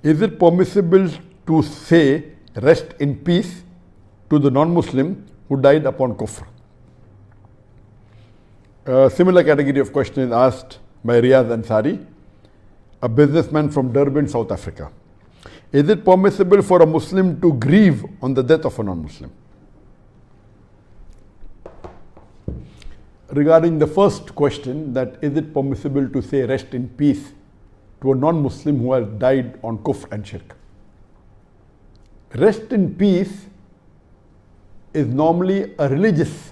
Is it permissible to say rest in peace to the non-Muslim who died upon kufr? A similar category of question is asked by Riyaz Ansari, a businessman from Durban, South Africa. Is it permissible for a Muslim to grieve on the death of a non-Muslim? Regarding the first question, that is it permissible to say rest in peace to a non-Muslim who has died on kufr and shirk? Rest in peace is normally a religious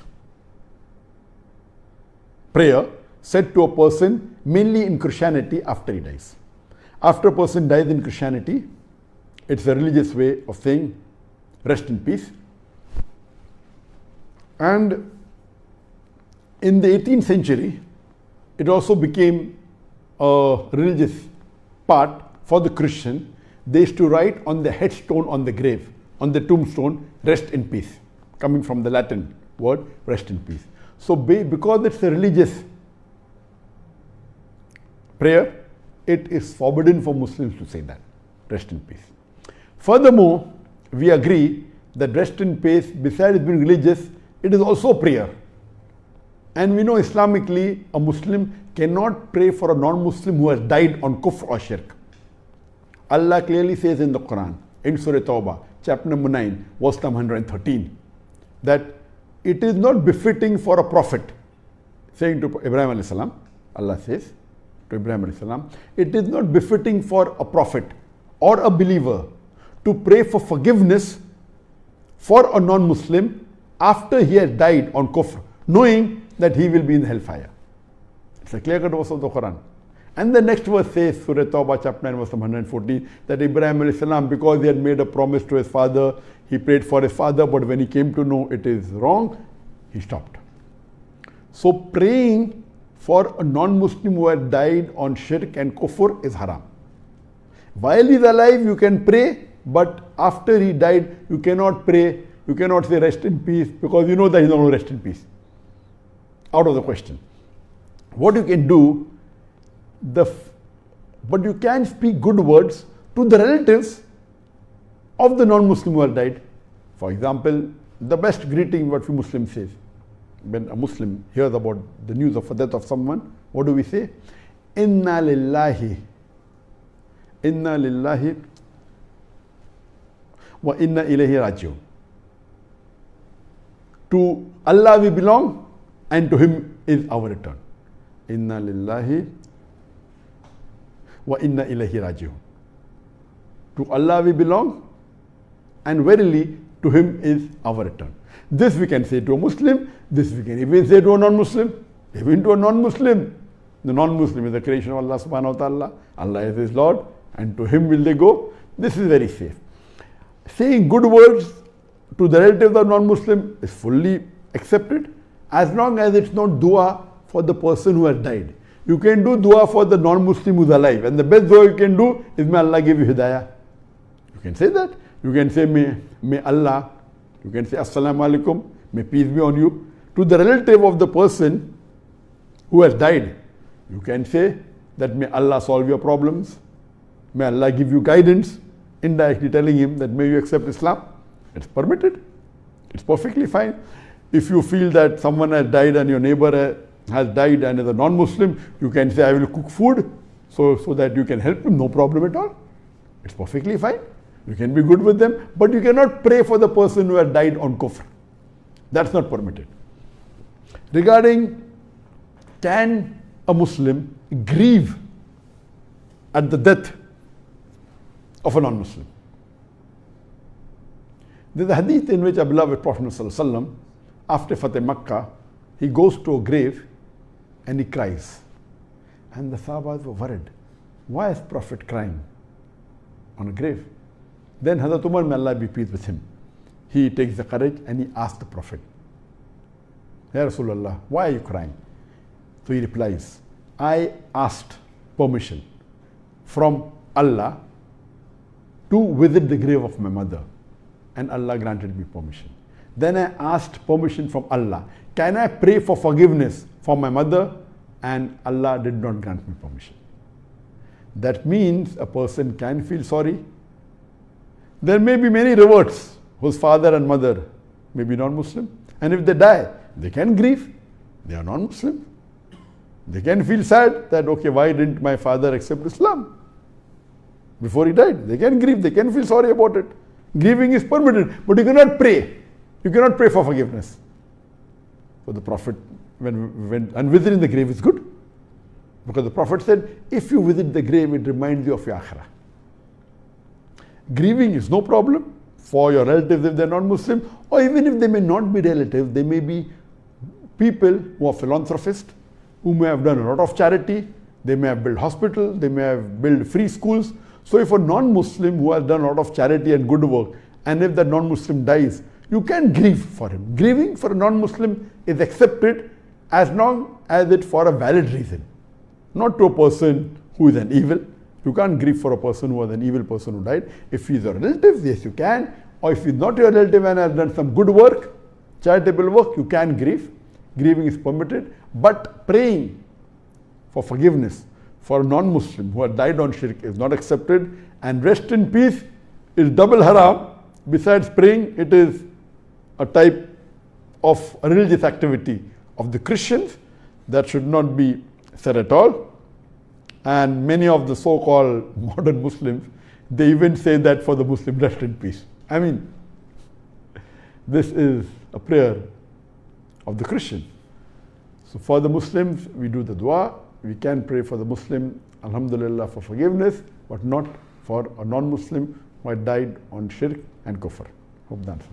prayer said to a person mainly in Christianity after he dies. After a person dies in Christianity, it's a religious way of saying rest in peace. And in the 18th century, it also became a religious part for the Christian. They used to write on the headstone on the grave, on the tombstone, rest in peace, coming from the Latin word rest in peace. So because it's a religious prayer, it is forbidden for Muslims to say that, rest in peace. Furthermore, we agree that rest in peace, besides being religious, it is also prayer. And we know Islamically, a Muslim cannot pray for a non-Muslim who has died on kufr or shirk. Allah clearly says in the Quran, in Surah Tawbah, chapter number 9, verse number 113, that it is not befitting for a prophet, saying to Ibrahim alayhi salam, Allah says to Ibrahim alayhi salam, it is not befitting for a prophet or a believer to pray for forgiveness for a non-Muslim after he has died on kufr, knowing that he will be in the hellfire. It's a clear-cut verse of the Quran. And the next verse says, Surah Tawbah, chapter 9, verse 114, that Ibrahim alayhi salam, because he had made a promise to his father, he prayed for his father, but when he came to know it is wrong, he stopped. So praying for a non-Muslim who had died on shirk and kufr is haram. While he is alive, you can pray, but after he died, you cannot pray, you cannot say rest in peace, because you know that he is not going to rest in peace. Out of the question. What you can do, but you can speak good words to the relatives of the non-Muslim who have died. For example, the best greeting what we Muslims say. When a Muslim hears about the news of the death of someone, what do we say? Inna lillahi wa inna ilayhi rajiun. To Allah we belong, and to Him is our return. Inna lillahi wa inna ilayhi rajiun. To Allah we belong, and verily to Him is our return. This we can say to a Muslim, this we can even say to a non-Muslim, even to a non-Muslim. The non-Muslim is the creation of Allah subhanahu wa ta'ala. Allah is his Lord, and to Him will they go. This is very safe. Saying good words to the relatives of non-Muslim is fully accepted, as long as it's not dua for the person who has died. You can do dua for the non-Muslim who's alive, and the best dua you can do is may Allah give you hidayah. You can say that. You can say may Allah, you can say assalamu alaikum, may peace be on you. To the relative of the person who has died, you can say that may Allah solve your problems, may Allah give you guidance, indirectly telling him that may you accept Islam. It's permitted. It's perfectly fine. If you feel that someone has died and your neighbor has died and is a non-Muslim, you can say, I will cook food so that you can help him, no problem at all. It's perfectly fine. You can be good with them, but you cannot pray for the person who has died on kufr. That's not permitted. Regarding, can a Muslim grieve at the death of a non-Muslim? There's a hadith in which our beloved Prophet ﷺ, after Fateh Makkah, he goes to a grave and he cries. And the Sahabas were worried. Why is Prophet crying on a grave? Then Hazrat Umar, may Allah be pleased with him, he takes the courage and he asks the Prophet, Ya Rasulullah, why are you crying? So he replies, I asked permission from Allah to visit the grave of my mother, and Allah granted me permission. Then I asked permission from Allah, can I pray for forgiveness for my mother? And Allah did not grant me permission. That means a person can feel sorry. There may be many reverts whose father and mother may be non-Muslim, and if they die, they can grieve. They are non-Muslim. They can feel sad that, okay, why didn't my father accept Islam before he died? They can grieve, they can feel sorry about it. Grieving is permitted, but you cannot pray. You cannot pray for forgiveness. So the Prophet, and visiting the grave is good. Because the Prophet said, if you visit the grave, it reminds you of your akhirah. Grieving is no problem for your relatives if they're non-Muslim, or even if they may not be relatives, they may be people who are philanthropists, who may have done a lot of charity, they may have built hospitals, they may have built free schools. So if a non-Muslim who has done a lot of charity and good work, and if that non-Muslim dies, you can grieve for him. Grieving for a non-Muslim is accepted as long as it's for a valid reason. Not to a person who is an evil. You can't grieve for a person who was an evil person who died. If he's your relative, yes you can. Or if he's not your relative and has done some good work, charitable work, you can grieve. Grieving is permitted. But praying for forgiveness for a non-Muslim who had died on shirk is not accepted. And rest in peace is double haram. Besides praying, it is a type of a religious activity of the Christians that should not be said at all. And many of the so-called modern Muslims, they even say that for the Muslim, rest in peace. I mean, this is a prayer of the Christian. So for the Muslims, we do the dua. We can pray for the Muslim, alhamdulillah, for forgiveness, but not for a non-Muslim who had died on shirk and kufr. Hope that answers.